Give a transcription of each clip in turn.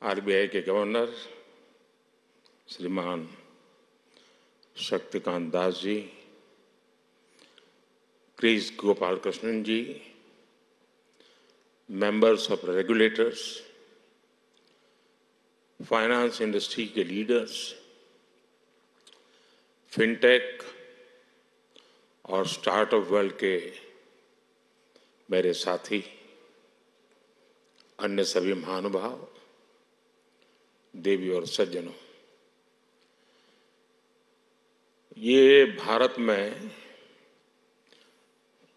RBI के governor श्रीमान Shaktikanta Das ji, Kris Gopalakrishnan ji, members of regulators, finance industry के लीडर्स, फिनटेक और स्टार्टअप वर्ल्ड के मेरे साथी, अन्य सभी महानुभाव, देवी और सज्जनों, ये भारत में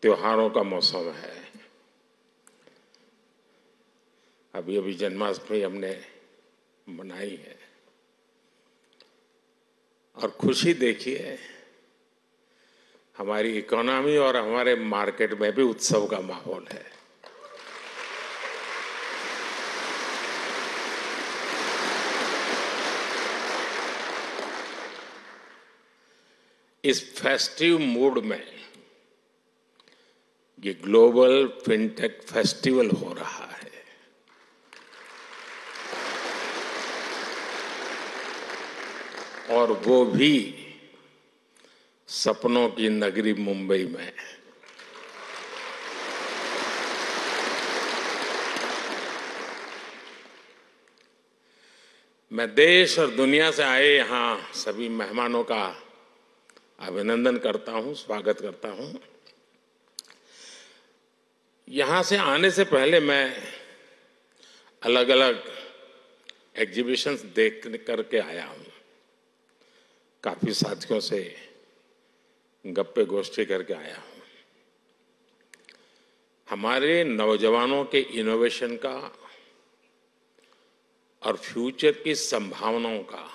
त्योहारों का मौसम है। अभी जन्माष्टमी हमने मनाई है और खुशी देखिए, हमारी इकोनॉमी और हमारे मार्केट में भी उत्सव का माहौल है। इस फेस्टिव मूड में ये ग्लोबल फिनटेक फेस्टिवल हो रहा है। और वो भी सपनों की नगरी मुंबई में। मैं देश और दुनिया से आए यहाँ सभी मेहमानों का अभिनंदन करता हूँ, स्वागत करता हूँ। यहाँ से आने से पहले मैं अलग अलग एग्जीबिशंस देख करके आया हूँ, काफी साथियों से गप्पे गोष्ठी करके आया हूँ। हमारे नौजवानों के इनोवेशन का और फ्यूचर की संभावनाओं का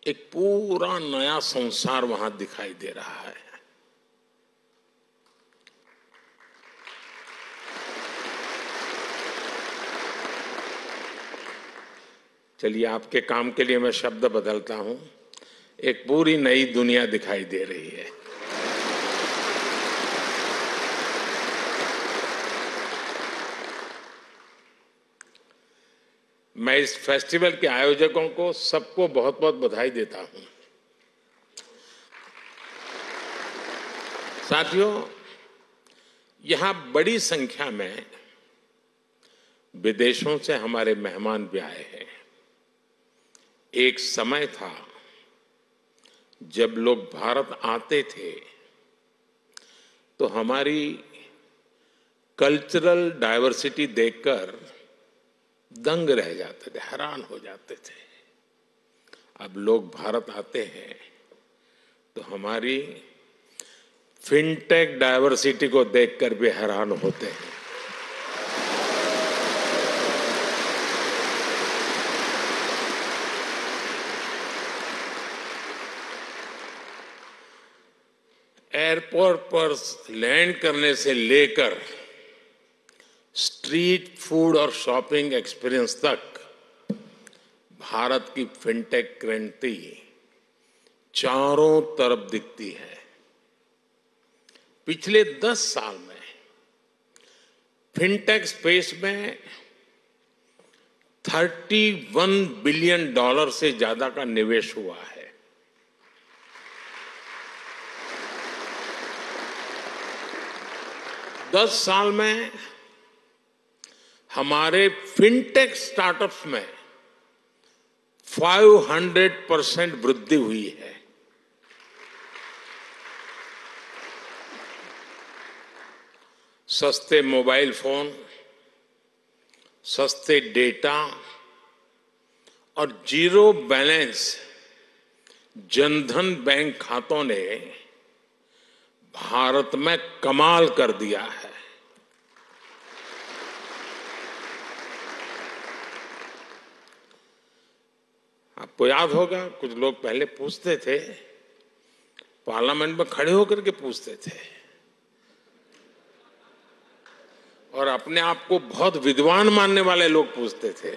एक पूरा नया संसार वहां दिखाई दे रहा है। चलिए, आपके काम के लिए मैं शब्द बदलता हूं। एक पूरी नई दुनिया दिखाई दे रही है। मैं इस फेस्टिवल के आयोजकों को सबको बहुत बहुत बधाई देता हूं। साथियों, यहां बड़ी संख्या में विदेशों से हमारे मेहमान भी आए हैं। एक समय था जब लोग भारत आते थे तो हमारी कल्चरल डाइवर्सिटी देखकर दंग रह जाते थे, हैरान हो जाते थे। अब लोग भारत आते हैं तो हमारी फिनटेक डाइवर्सिटी को देखकर भी हैरान होते हैं। एयरपोर्ट पर लैंड करने से लेकर स्ट्रीट फूड और शॉपिंग एक्सपीरियंस तक भारत की फिनटेक क्रांति चारों तरफ दिखती है। पिछले 10 साल में फिनटेक स्पेस में $31 बिलियन से ज्यादा का निवेश हुआ है। दस साल में हमारे फिनटेक स्टार्टअप्स में 500% वृद्धि हुई है। सस्ते मोबाइल फोन, सस्ते डेटा और जीरो बैलेंस जनधन बैंक खातों ने भारत में कमाल कर दिया है। आपको याद होगा, कुछ लोग पहले पूछते थे, पार्लियामेंट में खड़े होकर के पूछते थे और अपने आप को बहुत विद्वान मानने वाले लोग पूछते थे।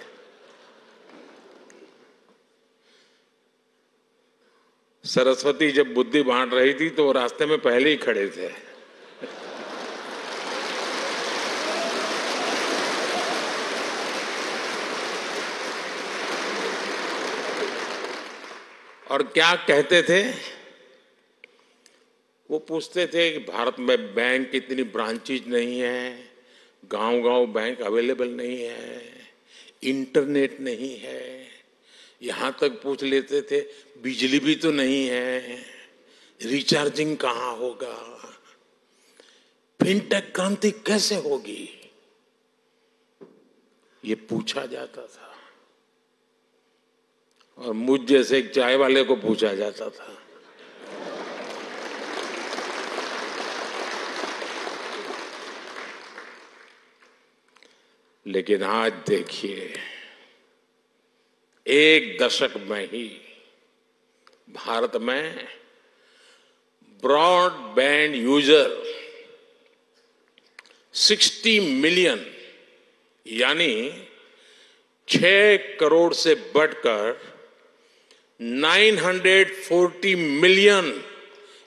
सरस्वती जब बुद्धि बांट रही थी तो वो रास्ते में पहले ही खड़े थे। और क्या कहते थे? वो पूछते थे कि भारत में बैंक इतनी ब्रांचेज नहीं है, गांव-गांव बैंक अवेलेबल नहीं है, इंटरनेट नहीं है, यहां तक पूछ लेते थे बिजली भी तो नहीं है, रिचार्जिंग कहां होगा, फिनटेक क्रांति कैसे होगी, ये पूछा जाता था। और मुझ जैसे एक चाय वाले को पूछा जाता था। लेकिन आज देखिए, एक दशक में ही भारत में ब्रॉडबैंड यूजर 60 मिलियन यानी 6 करोड़ से बढ़कर 940 मिलियन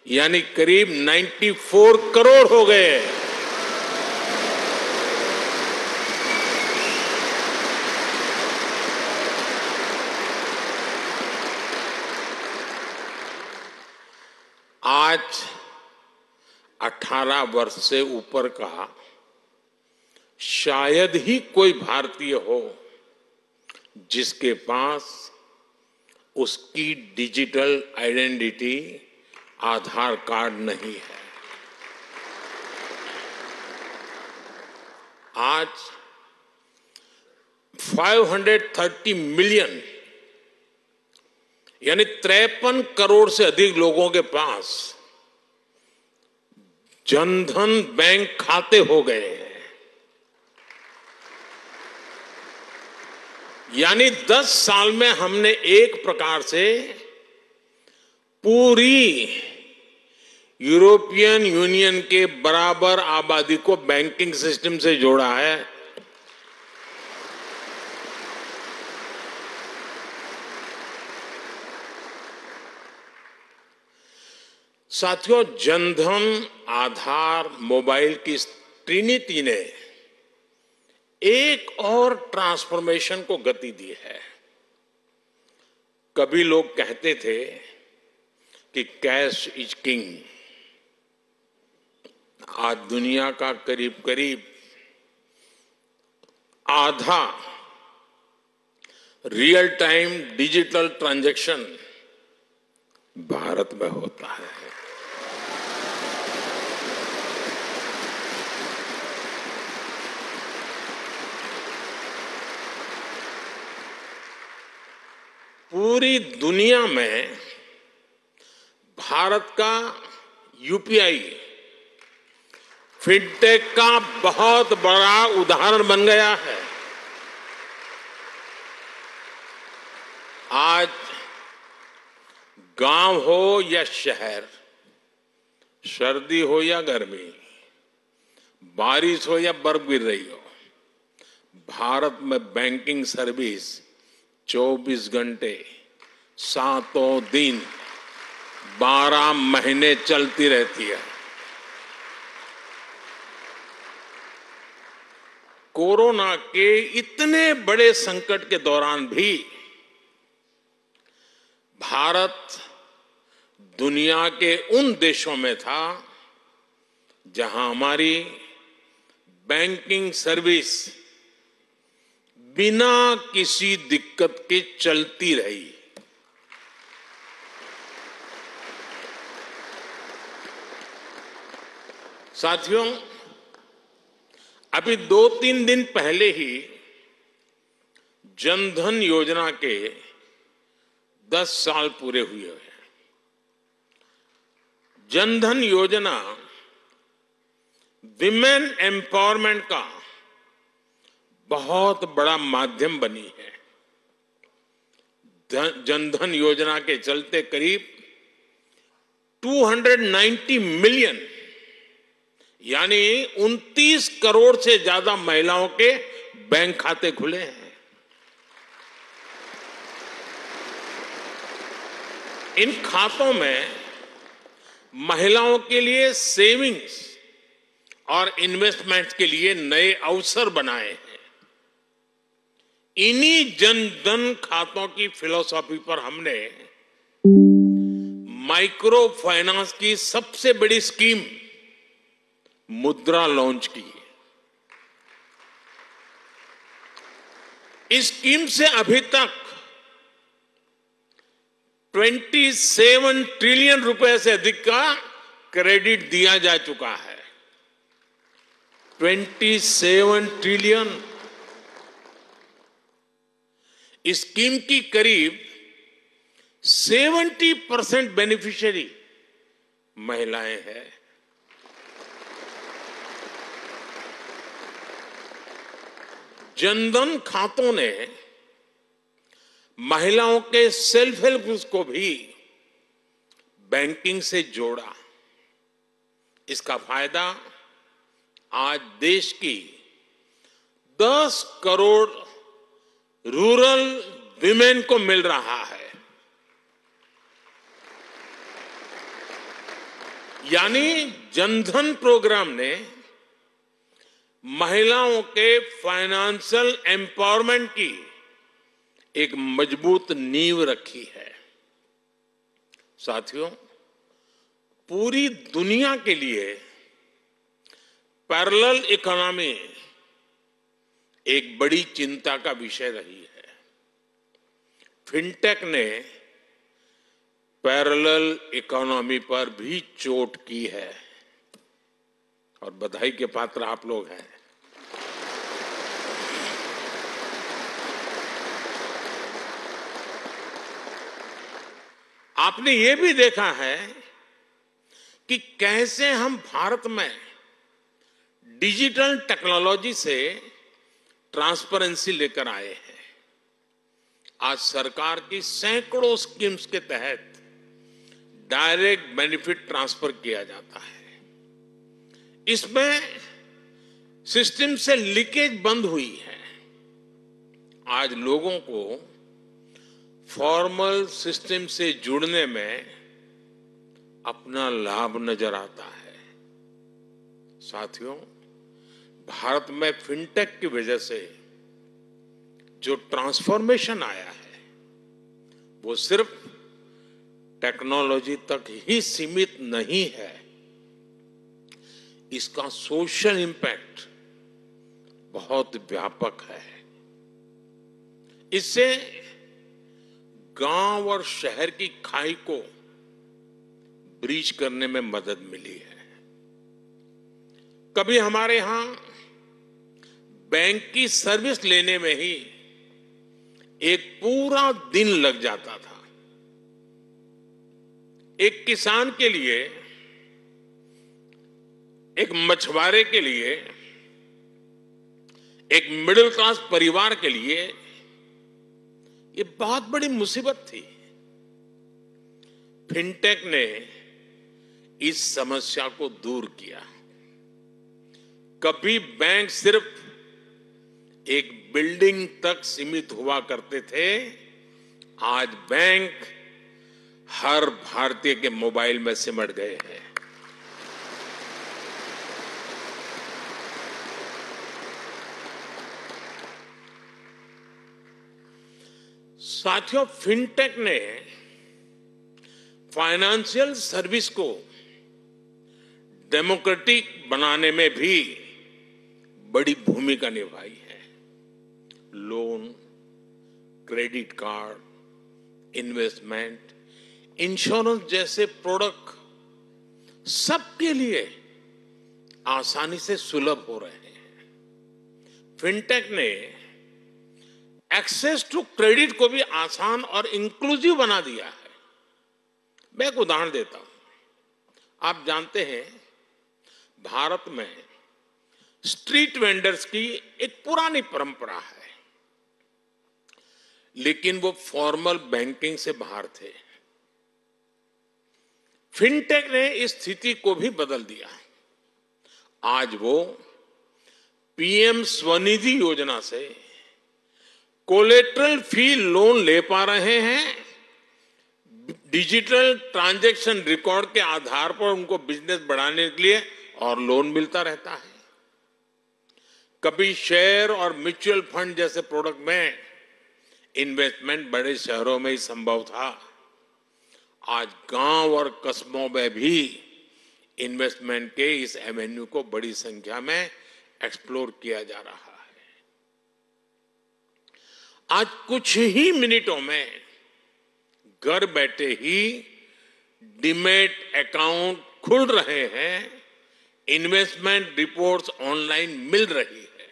यानी करीब 94 करोड़ हो गए। आज 18 वर्ष से ऊपर का शायद ही कोई भारतीय हो जिसके पास उसकी डिजिटल आइडेंटिटी आधार कार्ड नहीं है। आज 530 मिलियन यानी 53 करोड़ से अधिक लोगों के पास जनधन बैंक खाते हो गए हैं। यानी 10 साल में हमने एक प्रकार से पूरी यूरोपियन यूनियन के बराबर आबादी को बैंकिंग सिस्टम से जोड़ा है। साथियों, जनधन, आधार, मोबाइल की ट्रिनिटी ने एक और ट्रांसफॉर्मेशन को गति दी है। कभी लोग कहते थे कि कैश इज किंग। आज दुनिया का करीब करीब आधा real time digital transaction Bharat में होता है। पूरी दुनिया में भारत का यूपीआई फिनटेक का बहुत बड़ा उदाहरण बन गया है। आज गांव हो या शहर, सर्दी हो या गर्मी, बारिश हो या बर्फ गिर रही हो, भारत में बैंकिंग सर्विस 24 घंटे 7 दिन 12 महीने चलती रहती है। कोरोना के इतने बड़े संकट के दौरान भी भारत दुनिया के उन देशों में था जहां हमारी बैंकिंग सर्विस बिना किसी दिक्कत के चलती रही। साथियों, अभी 2-3 दिन पहले ही जनधन योजना के 10 साल पूरे हुए हैं। जनधन योजना विमेन एम्पावरमेंट का बहुत बड़ा माध्यम बनी है। जनधन योजना के चलते करीब 290 मिलियन यानी 29 करोड़ से ज्यादा महिलाओं के बैंक खाते खुले हैं। इन खातों में महिलाओं के लिए सेविंग्स और इन्वेस्टमेंट के लिए नए अवसर बनाए हैं। इन्हीं जनधन खातों की फिलॉसफी पर हमने माइक्रो फाइनेंस की सबसे बड़ी स्कीम मुद्रा लॉन्च की। इस स्कीम से अभी तक 27 ट्रिलियन रुपए से अधिक का क्रेडिट दिया जा चुका है। 27 ट्रिलियन। इस स्कीम की करीब 70% बेनिफिशियरी महिलाएं हैं। जनधन खातों ने महिलाओं के सेल्फ हेल्प ग्रुप्स को भी बैंकिंग से जोड़ा। इसका फायदा आज देश की 10 करोड़ रूरल विमेन को मिल रहा है। यानी जनधन प्रोग्राम ने महिलाओं के फाइनेंशियल एम्पावरमेंट की एक मजबूत नींव रखी है। साथियों, पूरी दुनिया के लिए पैरेलल इकोनॉमी एक बड़ी चिंता का विषय रही है। फिनटेक ने पैरेलल इकोनॉमी पर भी चोट की है और बधाई के पात्र आप लोग हैं। आपने ये भी देखा है कि कैसे हम भारत में डिजिटल टेक्नोलॉजी से ट्रांसपेरेंसी लेकर आए हैं। आज सरकार की सैकड़ों स्कीम्स के तहत डायरेक्ट बेनिफिट ट्रांसफर किया जाता है। इसमें सिस्टम से लीकेज बंद हुई है। आज लोगों को फॉर्मल सिस्टम से जुड़ने में अपना लाभ नजर आता है। साथियों, भारत में फिनटेक की वजह से जो ट्रांसफॉर्मेशन आया है वो सिर्फ टेक्नोलॉजी तक ही सीमित नहीं है। इसका सोशल इंपैक्ट बहुत व्यापक है। इससे गांव और शहर की खाई को ब्रीच करने में मदद मिली है। कभी हमारे यहां बैंक की सर्विस लेने में ही एक पूरा दिन लग जाता था। एक किसान के लिए, एक मछुआरे के लिए, एक मिडिल क्लास परिवार के लिए ये बहुत बड़ी मुसीबत थी। फिनटेक ने इस समस्या को दूर किया। कभी बैंक सिर्फ एक बिल्डिंग तक सीमित हुआ करते थे, आज बैंक हर भारतीय के मोबाइल में सिमट गए हैं। साथियों, फिनटेक ने फाइनेंशियल सर्विस को डेमोक्रेटिक बनाने में भी बड़ी भूमिका निभाई है। Loan, credit card, investment, insurance जैसे प्रोडक्ट सबके लिए आसानी से सुलभ हो रहे हैं। फिनटेक ने एक्सेस टू क्रेडिट को भी आसान और इंक्लूसिव बना दिया है। मैं एक उदाहरण देता हूं। आप जानते हैं, भारत में स्ट्रीट वेंडर्स की एक पुरानी परंपरा है, लेकिन वो फॉर्मल बैंकिंग से बाहर थे। फिनटेक ने इस स्थिति को भी बदल दिया। आज वो पीएम स्वनिधि योजना से कोलेटरल फ्री लोन ले पा रहे हैं। डिजिटल ट्रांजैक्शन रिकॉर्ड के आधार पर उनको बिजनेस बढ़ाने के लिए और लोन मिलता रहता है। कभी शेयर और म्यूचुअल फंड जैसे प्रोडक्ट में इन्वेस्टमेंट बड़े शहरों में ही संभव था, आज गांव और कस्बों में भी इन्वेस्टमेंट के इस एवेन्यू को बड़ी संख्या में एक्सप्लोर किया जा रहा है। आज कुछ ही मिनटों में घर बैठे ही डीमैट अकाउंट खुल रहे हैं, इन्वेस्टमेंट रिपोर्ट्स ऑनलाइन मिल रही है।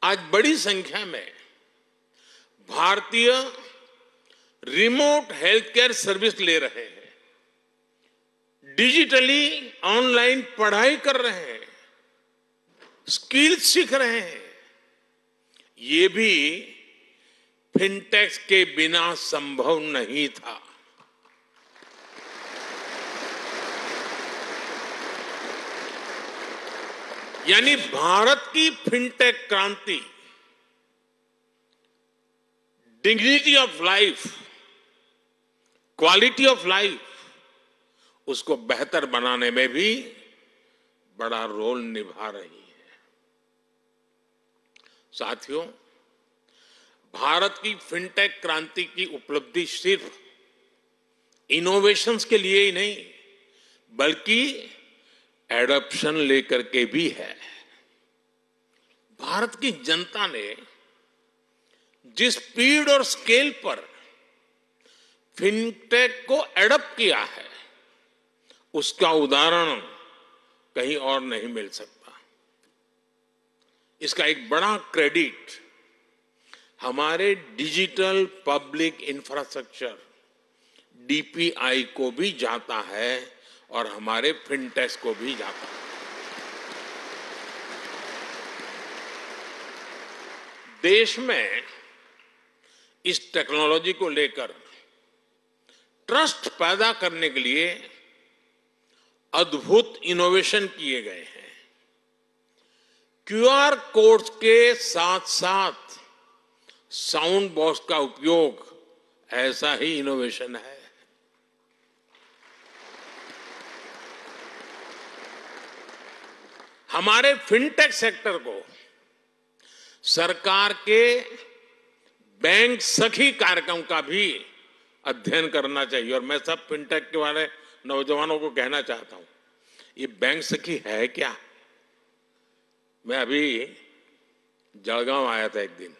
आज बड़ी संख्या में भारतीय रिमोट हेल्थ केयर सर्विस ले रहे हैं, डिजिटली ऑनलाइन पढ़ाई कर रहे हैं, स्किल सीख रहे हैं। ये भी फिनटेक्स के बिना संभव नहीं था। यानी भारत की फिनटेक क्रांति dignity of life, quality of life, उसको बेहतर बनाने में भी बड़ा रोल निभा रही है। साथियों, भारत की फिनटेक क्रांति की उपलब्धि सिर्फ इनोवेशंस के लिए ही नहीं, बल्कि एडॉप्शन लेकर के भी है। भारत की जनता ने जिस स्पीड और स्केल पर फिनटेक को एडॉप्ट किया है, उसका उदाहरण कहीं और नहीं मिल सकता। इसका एक बड़ा क्रेडिट हमारे डिजिटल पब्लिक इंफ्रास्ट्रक्चर डीपीआई को भी जाता है और हमारे फिनटेक्स को भी जाता है। देश में इस टेक्नोलॉजी को लेकर ट्रस्ट पैदा करने के लिए अद्भुत इनोवेशन किए गए हैं। क्यूआर कोड्स के साथ साथ साउंड बॉक्स का उपयोग ऐसा ही इनोवेशन है। हमारे फिनटेक सेक्टर को सरकार के बैंक सखी कार्यक्रम का भी अध्ययन करना चाहिए। और मैं सब फिनटेक के वाले नौजवानों को कहना चाहता हूं, ये बैंक सखी है क्या? मैं अभी जलगांव आया था एक दिन,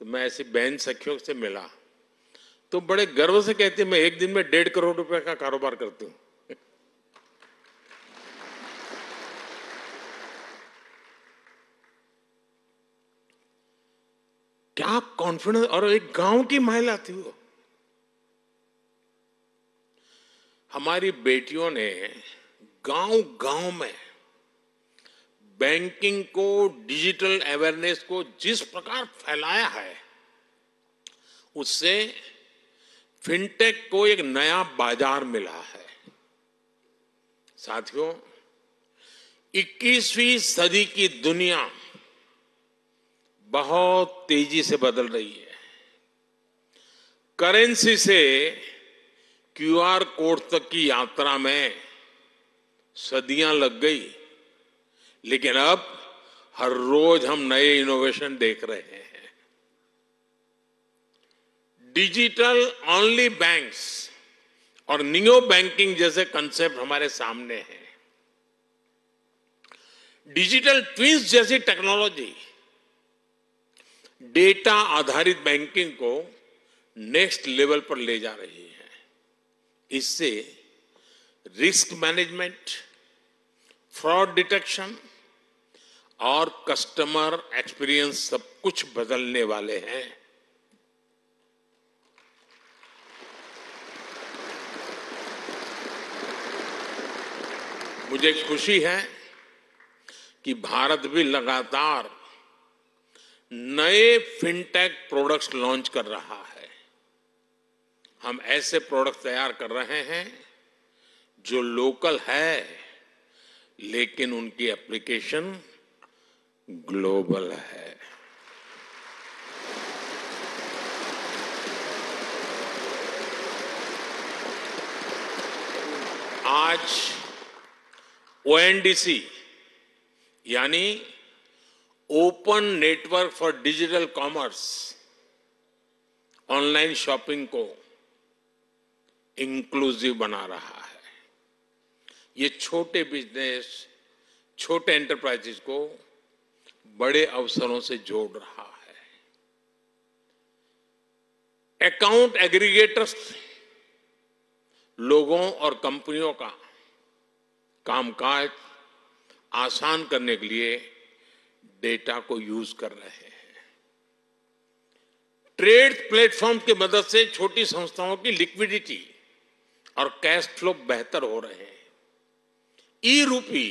तो मैं ऐसी बैंक सखियों से मिला तो बड़े गर्व से कहती, मैं एक दिन में 1.5 करोड़ रुपए का कारोबार करती हूं। क्या कॉन्फिडेंस! और एक गांव की महिला थी वो। हमारी बेटियों ने गांव गांव में बैंकिंग को, डिजिटल अवेयरनेस को जिस प्रकार फैलाया है, उससे फिनटेक को एक नया बाजार मिला है। साथियों, 21वीं सदी की दुनिया बहुत तेजी से बदल रही है। करेंसी से क्यूआर कोड तक की यात्रा में सदियां लग गई, लेकिन अब हर रोज हम नए इनोवेशन देख रहे हैं। डिजिटल ओनली बैंक्स और नियो बैंकिंग जैसे कंसेप्ट हमारे सामने हैं। डिजिटल ट्विंस जैसी टेक्नोलॉजी डेटा आधारित बैंकिंग को नेक्स्ट लेवल पर ले जा रही है। इससे रिस्क मैनेजमेंट, फ्रॉड डिटेक्शन और कस्टमर एक्सपीरियंस सब कुछ बदलने वाले हैं। मुझे खुशी है कि भारत भी लगातार नए फिनटेक प्रोडक्ट्स लॉन्च कर रहा है। हम ऐसे प्रोडक्ट तैयार कर रहे हैं जो लोकल है, लेकिन उनकी एप्लीकेशन ग्लोबल है। आज ओएनडीसी यानी open network for digital commerce online shopping को इंक्लूसिव बना रहा है। ये छोटे बिजनेस, छोटे एंटरप्राइजेस को बड़े अवसरों से जोड़ रहा है। अकाउंट एग्रीगेटर्स लोगों और कंपनियों का कामकाज आसान करने के लिए डेटा को यूज कर रहे हैं। ट्रेड प्लेटफॉर्म की मदद से छोटी संस्थाओं की लिक्विडिटी और कैश फ्लो बेहतर हो रहे हैं। ई रूपी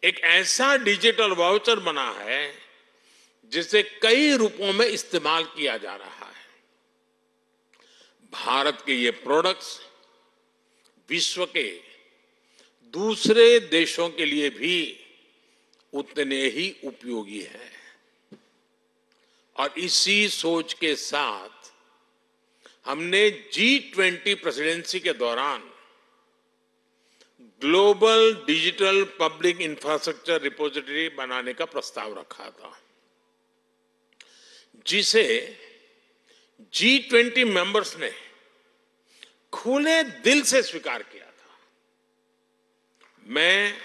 एक ऐसा डिजिटल वाउचर बना है जिसे कई रूपों में इस्तेमाल किया जा रहा है। भारत के ये प्रोडक्ट्स विश्व के दूसरे देशों के लिए भी उतने ही उपयोगी हैं। और इसी सोच के साथ हमने G20 प्रेसिडेंसी के दौरान global digital public infrastructure repository बनाने का प्रस्ताव रखा था, जिसे G20 मेंबर्स ने खुले दिल से स्वीकार किया था। मैं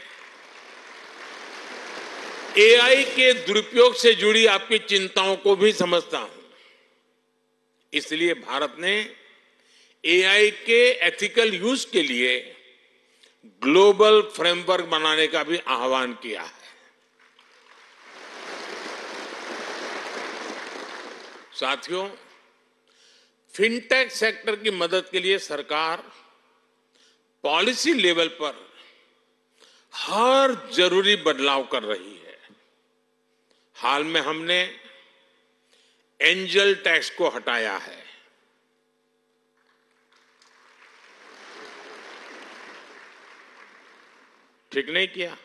AI के दुरुपयोग से जुड़ी आपकी चिंताओं को भी समझता हूं, इसलिए भारत ने AI के एथिकल यूज के लिए ग्लोबल फ्रेमवर्क बनाने का भी आह्वान किया है। साथियों, फिनटेक सेक्टर की मदद के लिए सरकार पॉलिसी लेवल पर हर जरूरी बदलाव कर रही है। हाल में हमने एंजल टैक्स को हटाया है। ठीक नहीं किया?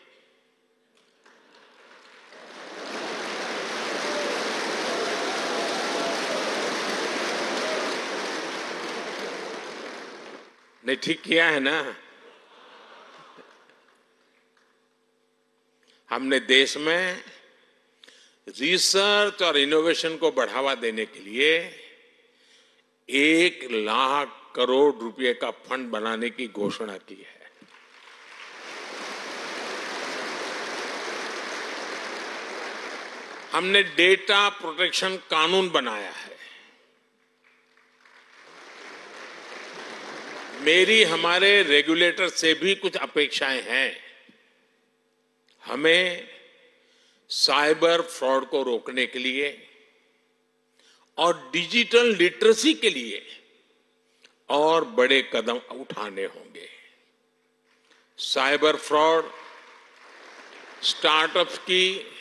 नहीं, ठीक किया है ना? हमने देश में रिसर्च और इनोवेशन को बढ़ावा देने के लिए 1 लाख करोड़ रुपए का फंड बनाने की घोषणा की है। हमने डेटा प्रोटेक्शन कानून बनाया है। मेरी हमारे रेगुलेटर से भी कुछ अपेक्षाएं हैं। हमें साइबर फ्रॉड को रोकने के लिए और डिजिटल लिटरेसी के लिए और बड़े कदम उठाने होंगे। साइबर फ्रॉड स्टार्टअप्स की,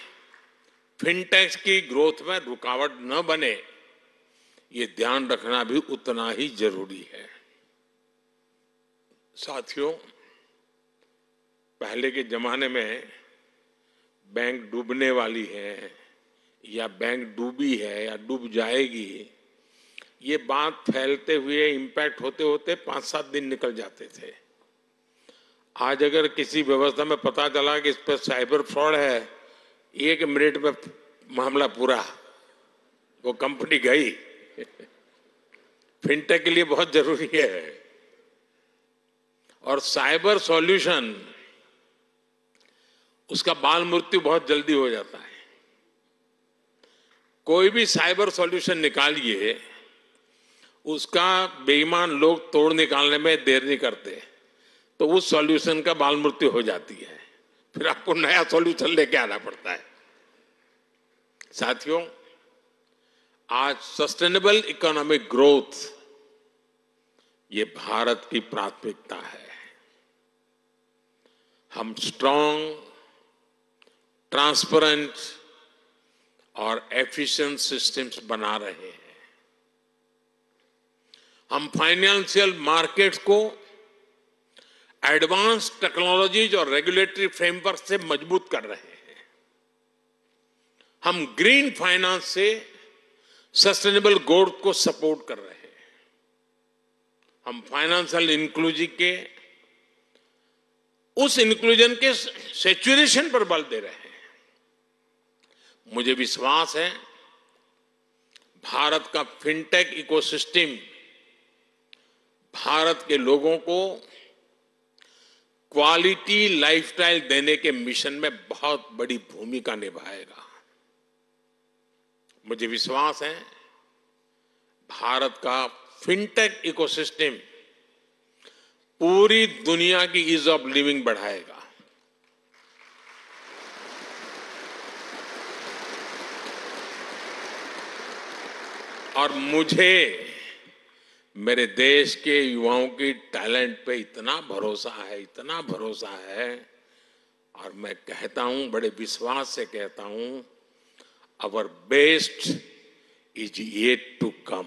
फिनटेक्स की ग्रोथ में रुकावट न बने, ये ध्यान रखना भी उतना ही जरूरी है। साथियों, पहले के जमाने में बैंक डूबने वाली है या बैंक डूबी है या डूब जाएगी, ये बात फैलते हुए इंपैक्ट होते होते 5-7 दिन निकल जाते थे। आज अगर किसी व्यवस्था में पता चला कि इस पर साइबर फ्रॉड है, 1 मिनट में मामला पूरा, वो कंपनी गई। फिनटेक के लिए बहुत जरूरी है। और साइबर सॉल्यूशन, उसका बाल मृत्यु बहुत जल्दी हो जाता है। कोई भी साइबर सॉल्यूशन निकालिए, उसका बेईमान लोग तोड़ निकालने में देर नहीं करते, तो उस सॉल्यूशन का बाल मृत्यु हो जाती है। फिर आपको नया सॉल्यूशन लेके आना पड़ता है। साथियों, आज सस्टेनेबल इकोनॉमिक ग्रोथ ये भारत की प्राथमिकता है। हम स्ट्रांग, ट्रांसपेरेंट और एफिशिएंट सिस्टम्स बना रहे हैं। हम फाइनेंशियल मार्केट्स को एडवांस टेक्नोलॉजीज और रेगुलेटरी फ्रेमवर्क से मजबूत कर रहे हैं। हम ग्रीन फाइनेंस से सस्टेनेबल ग्रोथ को सपोर्ट कर रहे हैं। हम फाइनेंशियल इंक्लूजन के उस इंक्लूजन के सैचुरेशन पर बल दे रहे हैं। मुझे विश्वास है भारत का फिनटेक इकोसिस्टम भारत के लोगों को क्वालिटी लाइफस्टाइल देने के मिशन में बहुत बड़ी भूमिका निभाएगा। मुझे विश्वास है भारत का फिनटेक इकोसिस्टम पूरी दुनिया की ईज ऑफ लिविंग बढ़ाएगा। और मुझे मेरे देश के युवाओं की टैलेंट पे इतना भरोसा है, और मैं कहता हूं, बड़े विश्वास से कहता हूं, our best is yet to come.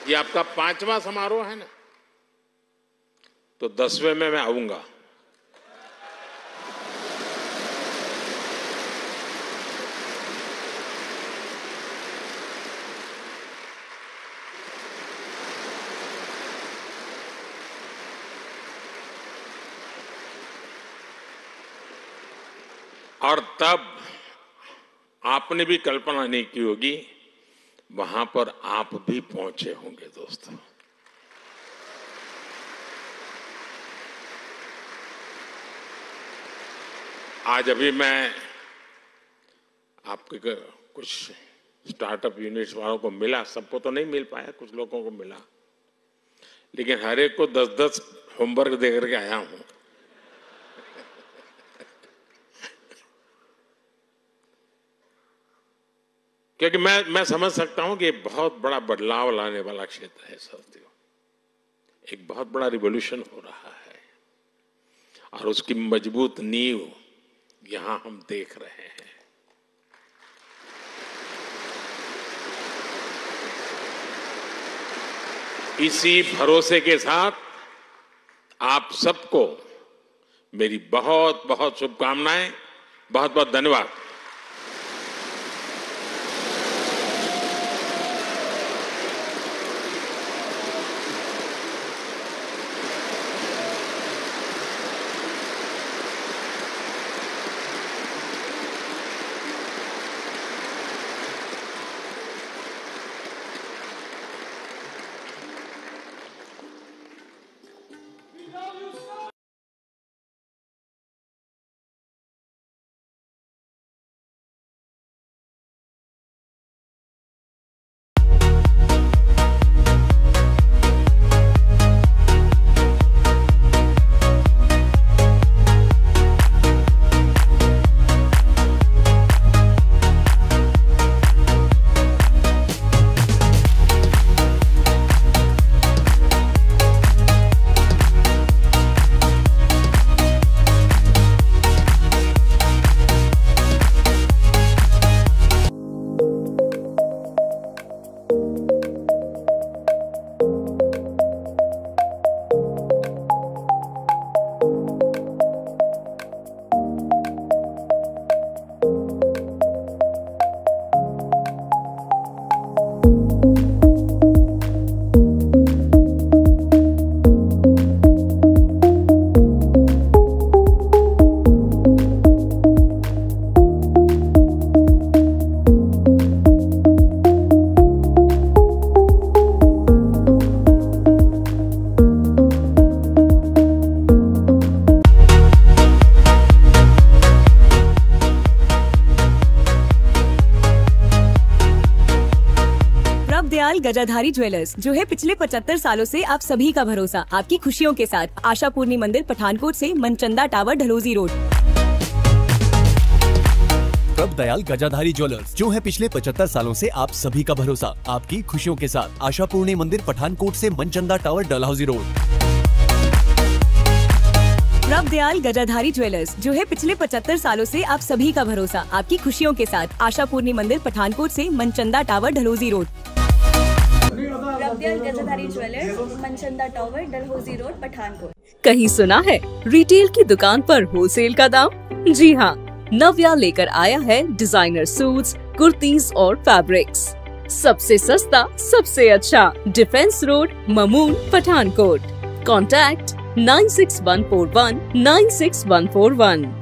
ये आपका 5वां समारोह है ना, तो 10वें में मैं आऊंगा। और तब आपने भी कल्पना नहीं की होगी, वहां पर आप भी पहुंचे होंगे दोस्तों। आज अभी मैं आपके कुछ स्टार्टअप यूनिट्स वालों को मिला, सबको तो नहीं मिल पाया, कुछ लोगों को मिला, लेकिन हर एक को 10-10 होमवर्क दे करके आया हूं। क्योंकि मैं समझ सकता हूं कि बहुत बड़ा बदलाव लाने वाला क्षेत्र है साथियों। एक बहुत बड़ा रिवॉल्यूशन हो रहा है और उसकी मजबूत नींव यहां हम देख रहे हैं। इसी भरोसे के साथ आप सबको मेरी बहुत बहुत शुभकामनाएं, बहुत बहुत धन्यवाद। गजाधारी ज्वेलर्स, जो है पिछले 75 सालों से आप सभी का भरोसा, आपकी खुशियों के साथ। आशापूर्णी मंदिर, पठानकोट से Manchanda tower, Dalhousie road. Prabh Dayal Gajadhari jewellers, जो है पिछले 75 सालों से आप सभी का भरोसा, आपकी खुशियों के साथ। आशापूर्णी मंदिर, पठानकोट से Manchanda tower, Dalhousie road. Prabh Dayal Gajadhari jewellers, जो है पिछले 75 सालों से आप सभी का भरोसा, आपकी खुशियों के साथ। आशापूर्णी मंदिर, पठानकोट से Manchanda tower, Dalhousie road. Prabh Dayal Gajadhari jewellers, Manchanda tower, Dalhousie road, Pathankot. कहीं सुना है रिटेल की दुकान पर होलसेल का दाम? जी हाँ, नव्या लेकर आया है डिजाइनर सूट्स, कुर्तीज और फैब्रिक्स। सबसे सस्ता, सबसे अच्छा, defence road, Mamun, Pathankot. Contact 9614196141।